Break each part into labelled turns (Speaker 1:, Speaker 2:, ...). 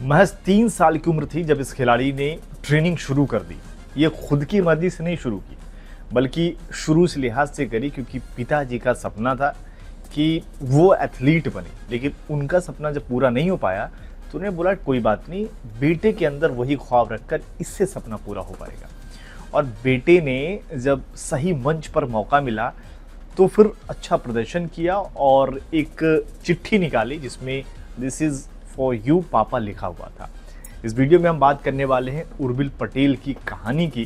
Speaker 1: महज 3 साल की उम्र थी जब इस खिलाड़ी ने ट्रेनिंग शुरू कर दी। ये खुद की मर्जी से नहीं शुरू की, बल्कि शुरू इस लिहाज से करी क्योंकि पिताजी का सपना था कि वो एथलीट बने। लेकिन उनका सपना जब पूरा नहीं हो पाया तो उन्हें बोला कोई बात नहीं, बेटे के अंदर वही ख्वाब रखकर इससे सपना पूरा हो पाएगा। और बेटे ने जब सही मंच पर मौका मिला तो फिर अच्छा प्रदर्शन किया और एक चिट्ठी निकाली जिसमें दिस इज़ फॉर यू पापा लिखा हुआ था। इस वीडियो में हम बात करने वाले हैं उर्बिल पटेल की कहानी की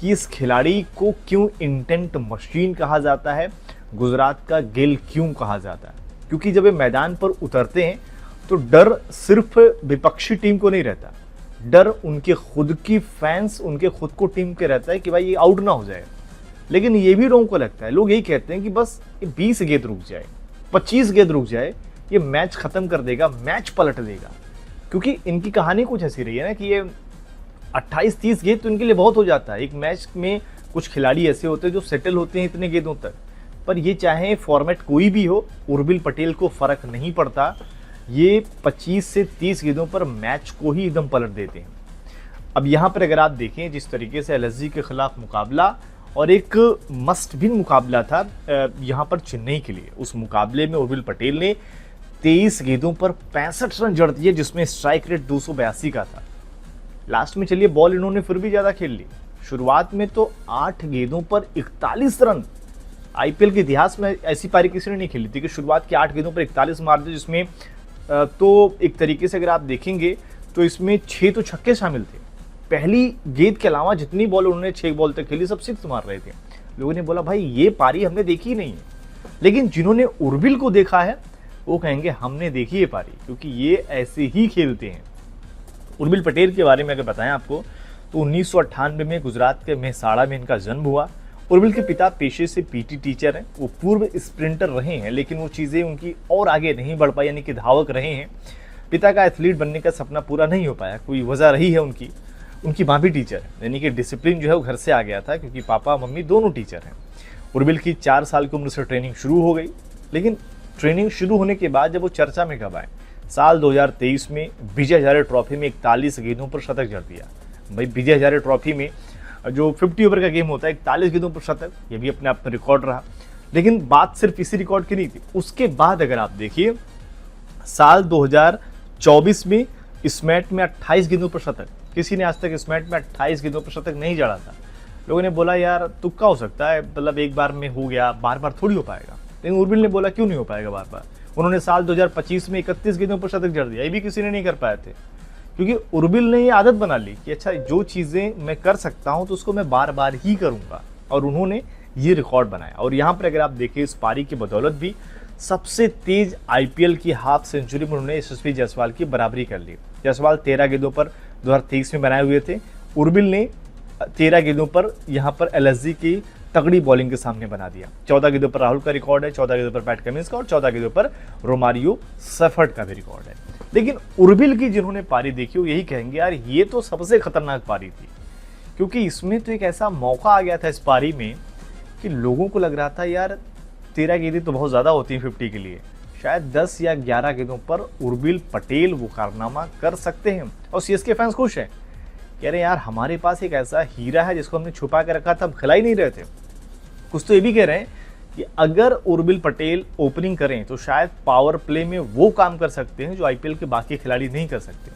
Speaker 1: कि इस खिलाड़ी को क्यों इंटेंट मशीन कहा जाता है, गुजरात का गेल क्यों कहा जाता है। क्योंकि जब ये मैदान पर उतरते हैं तो डर सिर्फ विपक्षी टीम को नहीं रहता, डर उनके खुद की फैंस, उनके खुद को टीम के रहता है कि भाई ये आउट ना हो जाए। लेकिन ये भी लोगों को लगता है, लोग यही कहते हैं कि बस ये 20 गेंद रुक जाए, 25 गेंद रुक जाए, ये मैच खत्म कर देगा, मैच पलट देगा। क्योंकि इनकी कहानी कुछ ऐसी रही है ना कि ये 28-30 गेंद तो इनके लिए बहुत हो जाता है। एक मैच में कुछ खिलाड़ी ऐसे होते हैं जो सेटल होते हैं इतने गेंदों तक, पर ये चाहे फॉर्मेट कोई भी हो, उर्बिल पटेल को फर्क नहीं पड़ता। ये 25 से 30 गेंदों पर मैच को ही एकदम पलट देते हैं। अब यहाँ पर अगर आप देखें जिस तरीके से एलएसजी के खिलाफ मुकाबला और एक मस्ट विन मुकाबला था यहाँ पर चेन्नई के लिए, उस मुकाबले में उर्बिल पटेल ने 23 गेंदों पर 65 रन जड़ दिए जिसमें स्ट्राइक रेट 282 का था। लास्ट में चलिए बॉल इन्होंने फिर भी ज्यादा खेल ली। शुरुआत में तो 8 गेंदों पर 41 रन, आईपीएल के इतिहास में ऐसी पारी किसी ने नहीं खेली थी कि शुरुआत की 8 गेंदों पर 41 मार दिए, जिसमें तो एक तरीके से अगर आप देखेंगे तो इसमें 6 तो छक्के शामिल थे। पहली गेंद के अलावा जितनी बॉल उन्होंने 6 बॉल तक खेली सब सिक्स मार रहे थे। लोगों ने बोला भाई ये पारी हमने देखी ही नहीं है। लेकिन जिन्होंने उर्बिल को देखा है वो कहेंगे हमने देखी है पारी, क्योंकि ये ऐसे ही खेलते हैं। उर्बिल पटेल के बारे में अगर बताएं आपको तो 1998 में गुजरात के मेहसाड़ा में इनका जन्म हुआ। उर्बिल के पिता पेशे से पीटी टीचर हैं, वो पूर्व स्प्रिंटर रहे हैं, लेकिन वो चीज़ें उनकी और आगे नहीं बढ़ पाई, यानी कि धावक रहे हैं। पिता का एथलीट बनने का सपना पूरा नहीं हो पाया, कोई वजह रही है उनकी माँ भी टीचर है, यानी कि डिसिप्लिन जो है वो घर से आ गया था क्योंकि पापा मम्मी दोनों टीचर हैं। उर्बिल की 4 साल की उम्र से ट्रेनिंग शुरू हो गई। लेकिन ट्रेनिंग शुरू होने के बाद जब वो चर्चा में कब आए, साल 2023 में विजय हजारे ट्रॉफी में 41 गेंदों पर शतक जड़ दिया। भाई विजय हजारे ट्रॉफी में जो 50 ओवर का गेम होता है, 41 गेंदों पर शतक, ये भी अपने आप में रिकॉर्ड रहा। लेकिन बात सिर्फ इसी रिकॉर्ड की नहीं थी। उसके बाद अगर आप देखिए साल 2024 में इस मैच में 28 गेंदों पर शतक, किसी ने आज तक इस मैच में 28 गेंदों पर शतक नहीं जड़ा था। लोगों ने बोला यार तुक्का हो सकता है, मतलब एक बार में हो गया, बार बार थोड़ी हो पाएगा। लेकिन उर्बिल ने बोला क्यों नहीं हो पाएगा बार बार। उन्होंने साल 2025 में 31 गेंदों पर शतक जड़ दिया, ये भी किसी ने नहीं कर पाए थे। क्योंकि उर्बिल ने ये आदत बना ली कि अच्छा जो चीज़ें मैं कर सकता हूं तो उसको मैं बार बार ही करूंगा, और उन्होंने ये रिकॉर्ड बनाया। और यहाँ पर अगर आप देखिए इस पारी की बदौलत भी सबसे तेज आईपीएल की हाफ सेंचुरी में उन्होंने यशस्वी जायसवाल की बराबरी कर ली। जायसवाल 13 गेंदों पर 2023 में बनाए हुए थे, उर्बिल ने 13 गेंदों पर यहाँ पर एलएसजी की तगड़ी बॉलिंग के सामने बना दिया। 14 गेंदों पर राहुल का रिकॉर्ड है, 14 गेंदों पर पैट कमिंस का और 14 गेंदों पर रोमारियो सेफर्ड का भी रिकॉर्ड है। लेकिन उर्बिल की जिन्होंने पारी देखी वो यही कहेंगे यार ये तो सबसे खतरनाक पारी थी, क्योंकि इसमें तो एक ऐसा मौका आ गया था इस पारी में कि लोगों को लग रहा था यार 13 गेंदें तो बहुत ज़्यादा होती हैं 50 के लिए, शायद 10 या 11 गेंदों पर उर्बिल पटेल वो कारनामा कर सकते हैं। और सीएसके फैंस खुश हैं, कह रहे यार हमारे पास एक ऐसा हीरा है जिसको हमने छुपा के रखा था, हम खिला ही नहीं रहे थे। कुछ तो ये भी कह रहे हैं कि अगर उर्बिल पटेल ओपनिंग करें तो शायद पावर प्ले में वो काम कर सकते हैं जो आईपीएल के बाकी खिलाड़ी नहीं कर सकते।